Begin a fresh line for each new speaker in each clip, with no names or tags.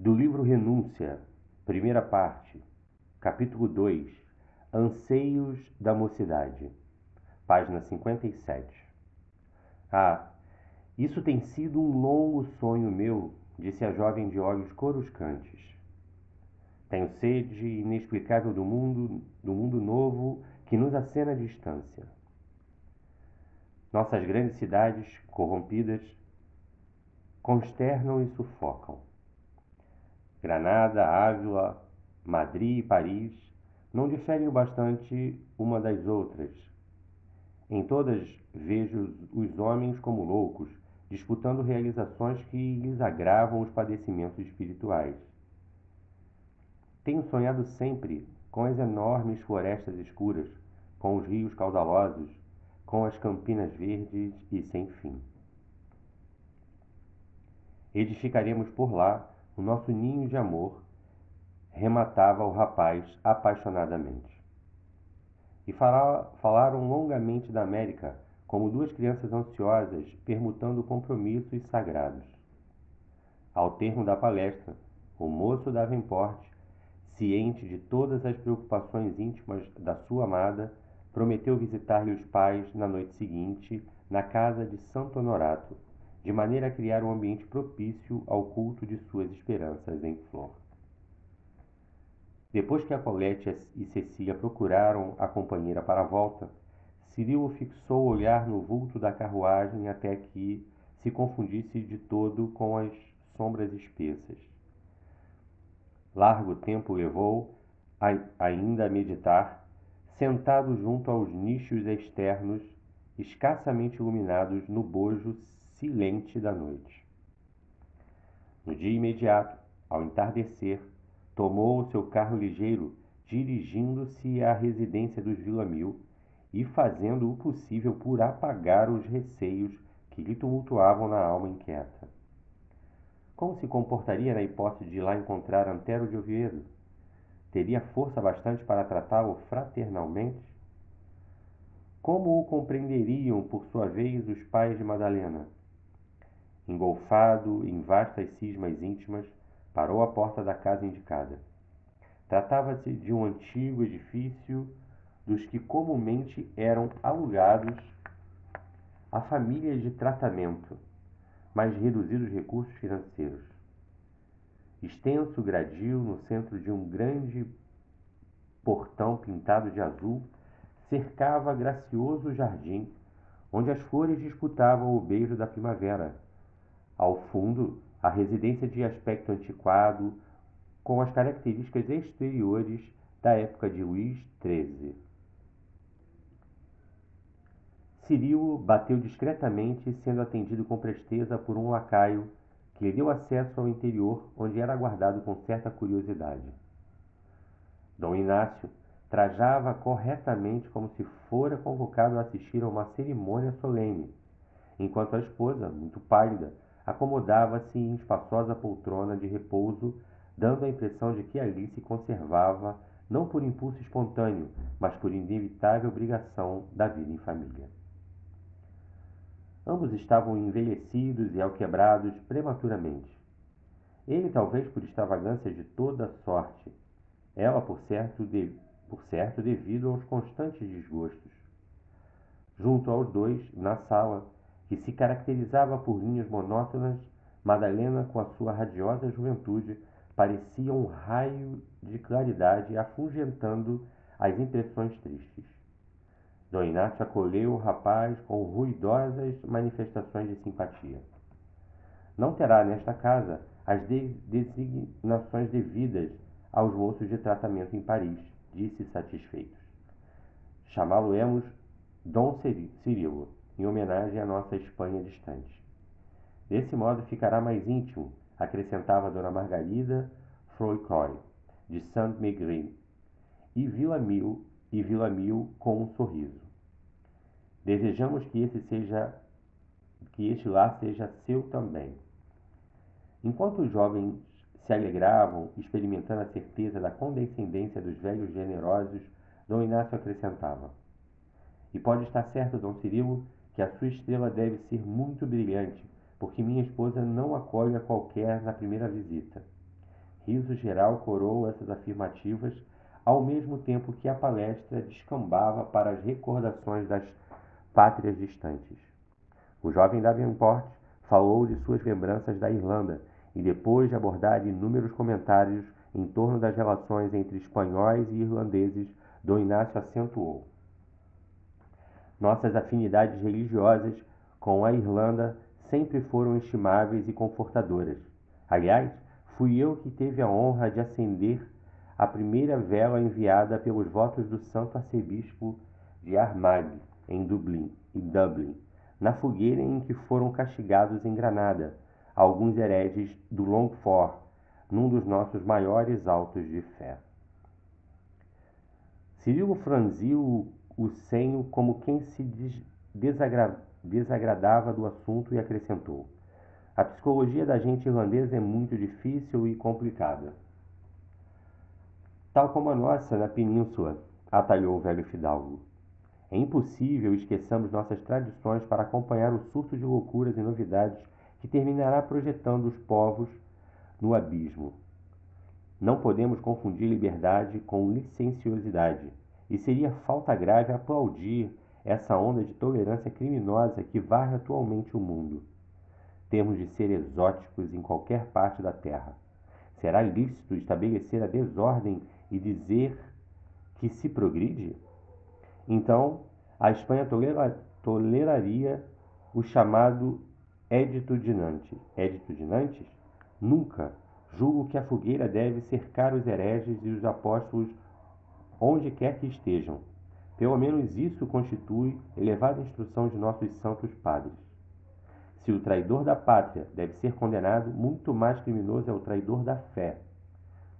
Do livro Renúncia, primeira parte, capítulo 2, Anseios da Mocidade, página 57. Ah, isso tem sido um longo sonho meu, disse a jovem de olhos coruscantes. Tenho sede inexplicável do mundo novo que nos acena à distância. Nossas grandes cidades, corrompidas, consternam e sufocam. Granada, Ávila, Madrid e Paris não diferem o bastante uma das outras. Em todas vejo os homens como loucos, disputando realizações que lhes agravam os padecimentos espirituais. Tenho sonhado sempre com as enormes florestas escuras, com os rios caudalosos, com as campinas verdes e sem fim. Edificaremos por lá o nosso ninho de amor, rematava o rapaz apaixonadamente. E falaram longamente da América, como duas crianças ansiosas, permutando compromissos sagrados. Ao termo da palestra, o moço Davenport, ciente de todas as preocupações íntimas da sua amada, prometeu visitar-lhe os pais na noite seguinte, na casa de Santo Honorato, de maneira a criar um ambiente propício ao culto de suas esperanças em flor. Depois que a Colette e Cecília procuraram a companheira para a volta, Cirilo fixou o olhar no vulto da carruagem até que se confundisse de todo com as sombras espessas. Largo tempo levou, ainda a meditar, sentado junto aos nichos externos, escassamente iluminados no bojo silente da noite. No dia imediato, ao entardecer, tomou o seu carro ligeiro, dirigindo-se à residência dos Villamil e fazendo o possível por apagar os receios que lhe tumultuavam na alma inquieta. Como se comportaria na hipótese de lá encontrar Antero de Oviedo? Teria força bastante para tratá-lo fraternalmente? Como o compreenderiam, por sua vez, os pais de Madalena? Engolfado em vastas cismas íntimas, parou à porta da casa indicada. Tratava-se de um antigo edifício dos que comumente eram alugados a famílias de tratamento, mas reduzidos recursos financeiros. Extenso gradil no centro de um grande portão pintado de azul cercava gracioso jardim, onde as flores disputavam o beijo da primavera. Ao fundo, a residência de aspecto antiquado, com as características exteriores da época de Luís XIII. Cirilo bateu discretamente, sendo atendido com presteza por um lacaio, que lhe deu acesso ao interior, onde era aguardado com certa curiosidade. Dom Inácio trajava corretamente como se fora convocado a assistir a uma cerimônia solene, enquanto a esposa, muito pálida, acomodava-se em espaçosa poltrona de repouso, dando a impressão de que ali se conservava, não por impulso espontâneo, mas por inevitável obrigação da vida em família. Ambos estavam envelhecidos e alquebrados prematuramente. Ele talvez por extravagâncias de toda sorte, ela por certo devido aos constantes desgostos. Junto aos dois, na sala, que se caracterizava por linhas monótonas, Madalena, com a sua radiosa juventude, parecia um raio de claridade afugentando as impressões tristes. Dom Inácio acolheu o rapaz com ruidosas manifestações de simpatia. Não terá nesta casa as designações devidas aos moços de tratamento em Paris, disse satisfeito. Chamá-lo-emos Dom Cirilo, em homenagem à nossa Espanha distante. Desse modo ficará mais íntimo, acrescentava Dona Margarida Froicoy, de Saint-Megrin, e Villamil com um sorriso. Desejamos que este lar seja seu também. Enquanto os jovens se alegravam, experimentando a certeza da condescendência dos velhos generosos, Dom Inácio acrescentava: E pode estar certo, Dom Cirilo, que a sua estrela deve ser muito brilhante, porque minha esposa não acolhe a qualquer na primeira visita. Riso geral coroou essas afirmativas, ao mesmo tempo que a palestra descambava para as recordações das pátrias distantes. O jovem Davenport falou de suas lembranças da Irlanda e, depois de abordar inúmeros comentários em torno das relações entre espanhóis e irlandeses, Dom Inácio acentuou: nossas afinidades religiosas com a Irlanda sempre foram estimáveis e confortadoras. Aliás, fui eu que teve a honra de acender a primeira vela enviada pelos votos do santo arcebispo de Armagh, em Dublin, na fogueira em que foram castigados em Granada alguns hereges do Longford, num dos nossos maiores autos de fé. Cirilo franziu o senho como quem se desagradava do assunto e acrescentou: a psicologia da gente irlandesa é muito difícil e complicada. Tal como a nossa na península, atalhou o velho fidalgo. É impossível esqueçamos nossas tradições para acompanhar o surto de loucuras e novidades que terminará projetando os povos no abismo. Não podemos confundir liberdade com licenciosidade, e seria falta grave aplaudir essa onda de tolerância criminosa que varre atualmente o mundo. Temos de ser exóticos em qualquer parte da terra. Será lícito estabelecer a desordem e dizer que se progride? Então, a Espanha toleraria o chamado Edito de Nantes. Edito de Nantes? Nunca. Julgo que a fogueira deve cercar os hereges e os apóstolos onde quer que estejam. Pelo menos isso constitui elevada instrução de nossos santos padres. Se o traidor da pátria deve ser condenado, muito mais criminoso é o traidor da fé.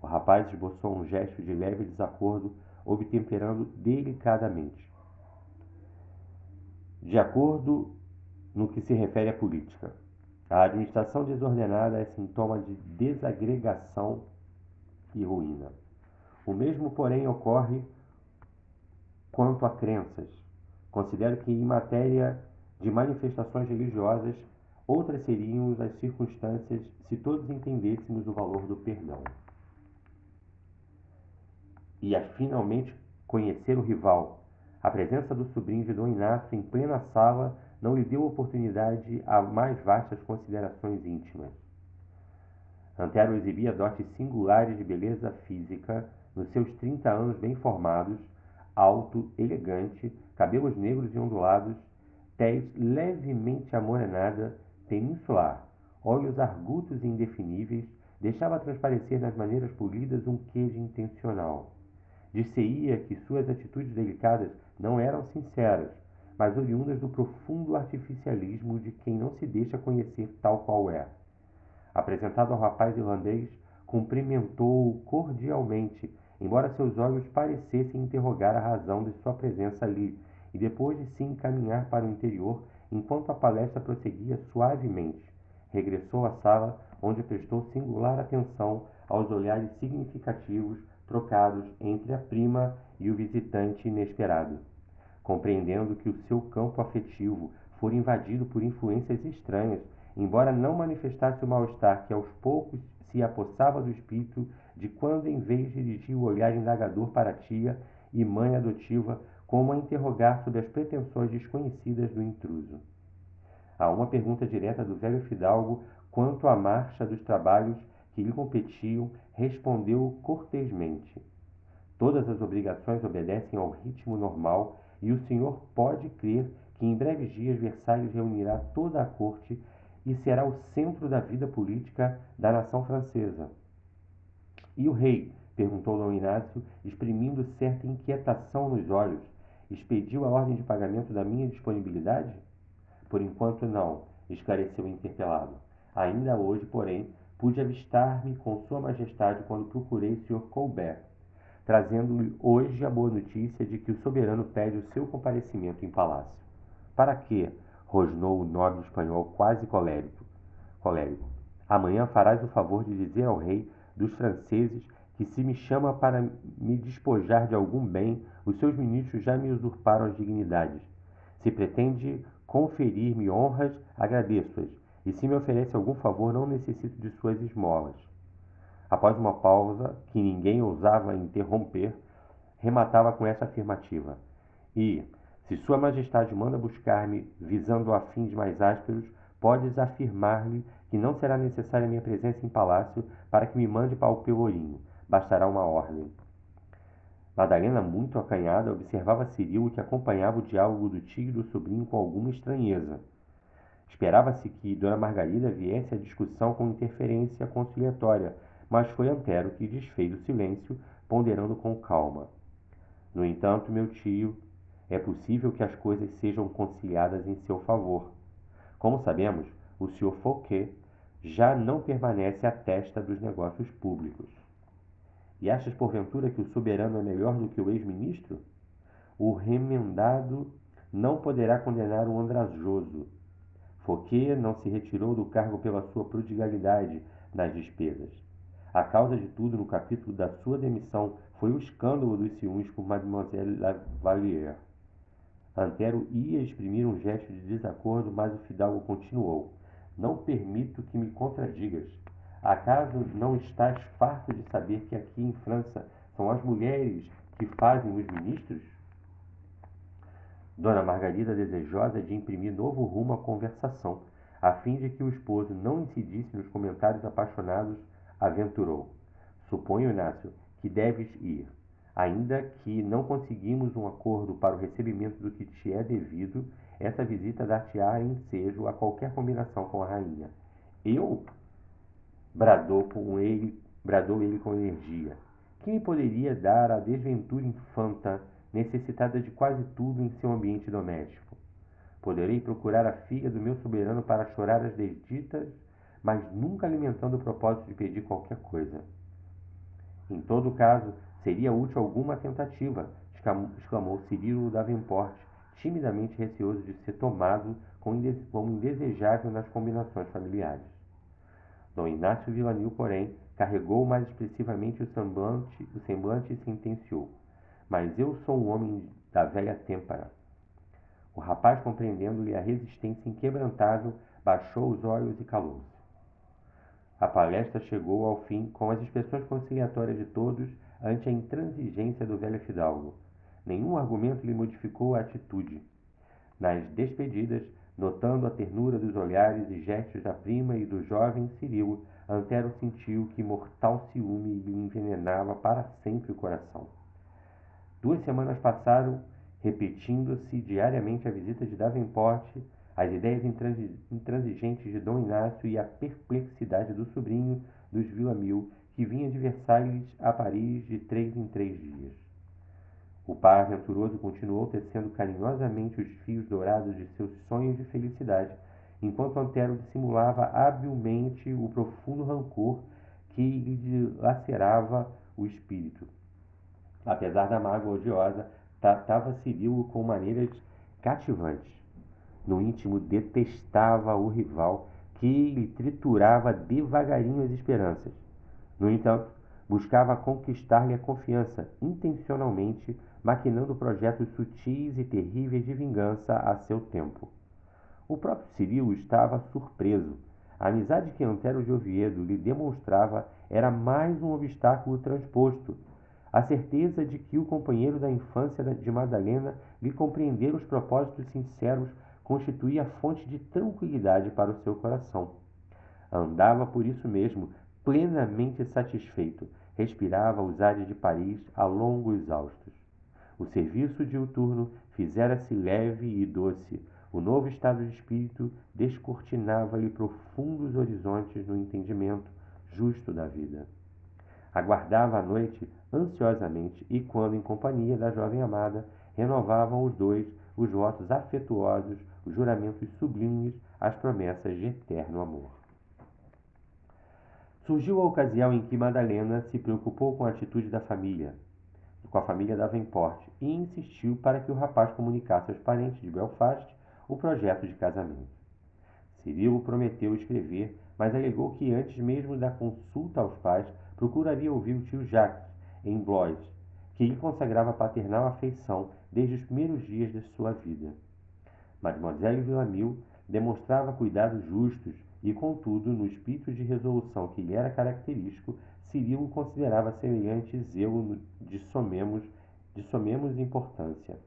O rapaz esboçou um gesto de leve desacordo, obtemperando delicadamente. De acordo no que se refere à política, a administração desordenada é sintoma de desagregação e ruína. O mesmo, porém, ocorre quanto a crenças. Considero que, em matéria de manifestações religiosas, outras seriam as circunstâncias se todos entendêssemos o valor do perdão. E a finalmente conhecer o rival. A presença do sobrinho de Dom Inácio em plena sala não lhe deu oportunidade a mais vastas considerações íntimas. Antero exibia dotes singulares de beleza física, nos seus 30 anos bem formados, alto, elegante, cabelos negros e ondulados, tez levemente amorenada, peninsular, olhos argutos e indefiníveis, deixava transparecer nas maneiras polidas um quê de intencional. Dir-se-ia que suas atitudes delicadas não eram sinceras, mas oriundas do profundo artificialismo de quem não se deixa conhecer tal qual é. Apresentado ao rapaz irlandês, cumprimentou-o cordialmente, embora seus olhos parecessem interrogar a razão de sua presença ali, e depois de se encaminhar para o interior, enquanto a palestra prosseguia suavemente, regressou à sala, onde prestou singular atenção aos olhares significativos trocados entre a prima e o visitante inesperado. Compreendendo que o seu campo afetivo fora invadido por influências estranhas, embora não manifestasse o mal-estar que aos poucos se apossava do espírito de quando em vez dirigia o olhar indagador para a tia e mãe adotiva, como a interrogar sobre as pretensões desconhecidas do intruso. A uma pergunta direta do velho fidalgo quanto à marcha dos trabalhos que lhe competiam, respondeu cortesmente: todas as obrigações obedecem ao ritmo normal e o senhor pode crer que em breves dias Versalhes reunirá toda a corte e será o centro da vida política da nação francesa. E o rei? Perguntou Dom Inácio, exprimindo certa inquietação nos olhos. Expediu a ordem de pagamento da minha disponibilidade? Por enquanto não, esclareceu o interpelado. Ainda hoje, porém, pude avistar-me com sua majestade quando procurei o Sr. Colbert, trazendo-lhe hoje a boa notícia de que o soberano pede o seu comparecimento em palácio. Para quê? Rosnou o nobre espanhol quase colérico. Amanhã farás o favor de dizer ao rei dos franceses que se me chama para me despojar de algum bem, os seus ministros já me usurparam as dignidades. Se pretende conferir-me honras, agradeço-as, e se me oferece algum favor, não necessito de suas esmolas. Após uma pausa que ninguém ousava interromper, rematava com essa afirmativa: E, se Sua Majestade manda buscar-me, visando a fins mais ásperos, podes afirmar-lhe que não será necessária minha presença em palácio para que me mande para o Pelourinho. Bastará uma ordem. Madalena, muito acanhada, observava Cirilo, que acompanhava o diálogo do tio e do sobrinho com alguma estranheza. Esperava-se que Dona Margarida viesse à discussão com interferência conciliatória, mas foi Antero que desfez o silêncio, ponderando com calma. No entanto, meu tio, é possível que as coisas sejam conciliadas em seu favor. Como sabemos, o Sr. Fouquet já não permanece à testa dos negócios públicos. E achas, porventura, que o soberano é melhor do que o ex-ministro? O remendado não poderá condenar o andrajoso. Fouquet não se retirou do cargo pela sua prodigalidade nas despesas. A causa de tudo no capítulo da sua demissão foi o escândalo dos ciúmes por Mademoiselle Lavalier. Antero ia exprimir um gesto de desacordo, mas o fidalgo continuou: Não permito que me contradigas. Acaso não estás farto de saber que aqui em França são as mulheres que fazem os ministros? Dona Margarida, desejosa de imprimir novo rumo à conversação, a fim de que o esposo não incidisse nos comentários apaixonados, aventurou: Suponho, Inácio, que deves ir. Ainda que não conseguimos um acordo para o recebimento do que te é devido, essa visita dar-te-á ensejo a qualquer combinação com a rainha. Eu? Bradou ele com energia. Quem poderia dar à desventura infanta, necessitada de quase tudo em seu ambiente doméstico? Poderei procurar a filha do meu soberano para chorar as desditas, mas nunca alimentando o propósito de pedir qualquer coisa. Em todo caso, seria útil alguma tentativa, exclamou Cirilo Davenport, timidamente receoso de ser tomado como indesejável nas combinações familiares. Dom Inácio Villanil, porém, carregou mais expressivamente o semblante e sentenciou: Mas eu sou um homem da velha têmpera. O rapaz, compreendendo-lhe a resistência inquebrantável, baixou os olhos e calou-se. A palestra chegou ao fim com as expressões conciliatórias de todos ante a intransigência do velho fidalgo. Nenhum argumento lhe modificou a atitude. Nas despedidas, notando a ternura dos olhares e gestos da prima e do jovem Cirilo, Antero sentiu que mortal ciúme lhe envenenava para sempre o coração. 2 semanas passaram, repetindo-se diariamente a visita de Davenport, as ideias intransigentes de Dom Inácio e a perplexidade do sobrinho dos Villamil, que vinha de Versalhes a Paris de 3 em 3 dias. O par aventuroso continuou tecendo carinhosamente os fios dourados de seus sonhos de felicidade, enquanto Antero dissimulava habilmente o profundo rancor que lhe dilacerava o espírito. Apesar da mágoa odiosa, tratava Cirilo com maneiras cativantes. No íntimo, detestava o rival, que lhe triturava devagarinho as esperanças. No entanto, buscava conquistar-lhe a confiança, intencionalmente, maquinando projetos sutis e terríveis de vingança a seu tempo. O próprio Cirilo estava surpreso. A amizade que Antero de Oviedo lhe demonstrava era mais um obstáculo transposto. A certeza de que o companheiro da infância de Madalena lhe compreendera os propósitos sinceros constituía fonte de tranquilidade para o seu coração. Andava por isso mesmo, plenamente satisfeito, respirava os ares de Paris a longos exaustos. O serviço diuturno fizera-se leve e doce, o novo estado de espírito descortinava-lhe profundos horizontes no entendimento justo da vida. Aguardava a noite ansiosamente e, quando em companhia da jovem amada, renovavam os dois os votos afetuosos, os juramentos sublimes, as promessas de eterno amor. Surgiu a ocasião em que Madalena se preocupou com a atitude da família, com a família Davenport, e insistiu para que o rapaz comunicasse aos parentes de Belfast o projeto de casamento. Cirilo prometeu escrever, mas alegou que antes mesmo da consulta aos pais, procuraria ouvir o tio Jacques, em Blois, que lhe consagrava paternal afeição desde os primeiros dias de sua vida. Mademoiselle Villamil demonstrava cuidados justos e, contudo, no espírito de resolução que lhe era característico, Cirilo considerava semelhante zelo de somemos importância,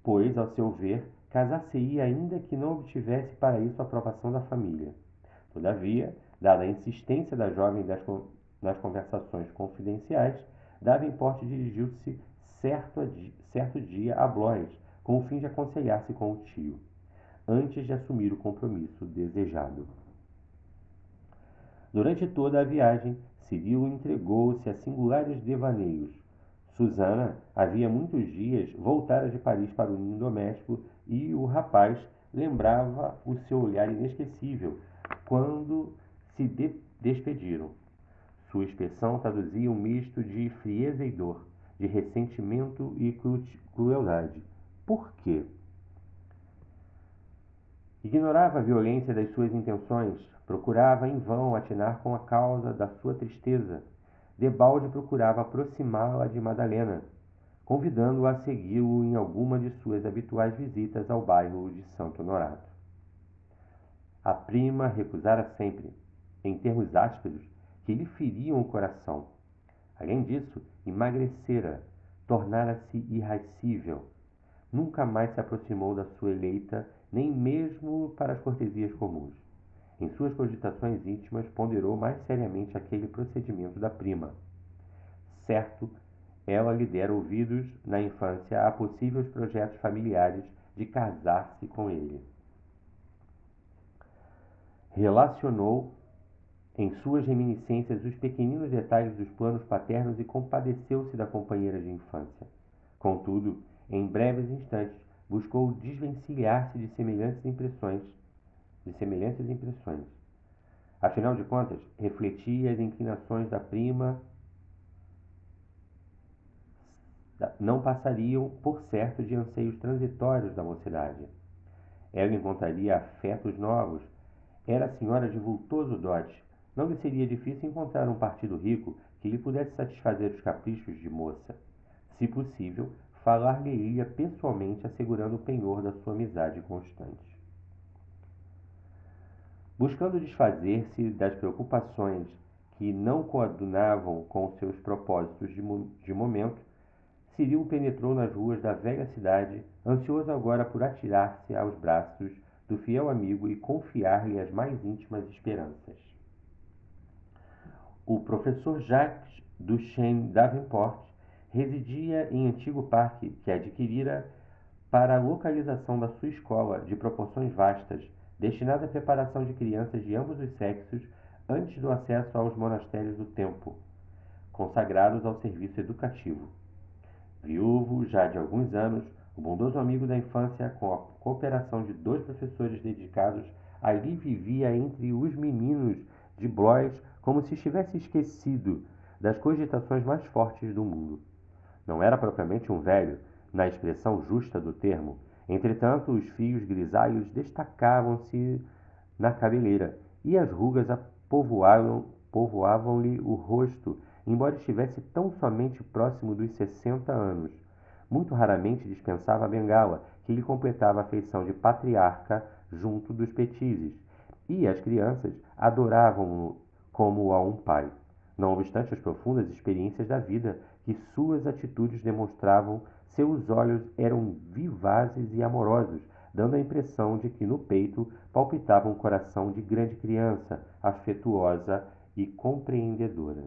pois, ao seu ver, casar-se-ia ainda que não obtivesse para isso a aprovação da família. Todavia, dada a insistência da jovem nas conversações confidenciais, Davenport dirigiu-se certo dia a Blois, com o fim de aconselhar-se com o tio, antes de assumir o compromisso desejado. Durante toda a viagem, Cirilo entregou-se a singulares devaneios. Susana havia muitos dias voltara de Paris para o ninho doméstico e o rapaz lembrava o seu olhar inesquecível quando se despediram. Sua expressão traduzia um misto de frieza e dor, de ressentimento e crueldade. Por quê? Ignorava a violência das suas intenções, procurava em vão atinar com a causa da sua tristeza. Debalde procurava aproximá-la de Madalena, convidando-a a segui-lo em alguma de suas habituais visitas ao bairro de Santo Honorato. A prima recusara sempre, em termos ásperos, que lhe feriam o coração. Além disso, emagrecera, tornara-se irascível. Nunca mais se aproximou da sua eleita, nem mesmo para as cortesias comuns. Em suas cogitações íntimas, ponderou mais seriamente aquele procedimento da prima. Certo, ela lhe dera ouvidos, na infância, a possíveis projetos familiares de casar-se com ele. Relacionou em suas reminiscências os pequeninos detalhes dos planos paternos e compadeceu-se da companheira de infância. Contudo, em breves instantes, buscou desvencilhar-se de semelhantes impressões. Afinal de contas, refletia as inclinações da prima não passariam, por certo, de anseios transitórios da mocidade. Ela encontraria afetos novos. Era a senhora de vultoso dote. Não lhe seria difícil encontrar um partido rico que lhe pudesse satisfazer os caprichos de moça. Se possível, falar-lhe-ia pessoalmente, assegurando o penhor da sua amizade constante. Buscando desfazer-se das preocupações que não coadunavam com seus propósitos de momento, Cirilo penetrou nas ruas da velha cidade, ansioso agora por atirar-se aos braços do fiel amigo e confiar-lhe as mais íntimas esperanças. O professor Jacques Duchesne Davenport residia em antigo parque que adquirira para a localização da sua escola, de proporções vastas, destinada à preparação de crianças de ambos os sexos antes do acesso aos monastérios do tempo, consagrados ao serviço educativo. Viúvo já de alguns anos, o bondoso amigo da infância, com a cooperação de 2 professores dedicados, ali vivia entre os meninos de Blois como se estivesse esquecido das cogitações mais fortes do mundo. Não era propriamente um velho, na expressão justa do termo. Entretanto, os fios grisalhos destacavam-se na cabeleira, e as rugas povoavam-lhe o rosto, embora estivesse tão somente próximo dos 60 anos. Muito raramente dispensava a bengala, que lhe completava a feição de patriarca junto dos petizes, e as crianças adoravam-no como a um pai. Não obstante as profundas experiências da vida que suas atitudes demonstravam, seus olhos eram vivazes e amorosos, dando a impressão de que no peito palpitava um coração de grande criança, afetuosa e compreendedora.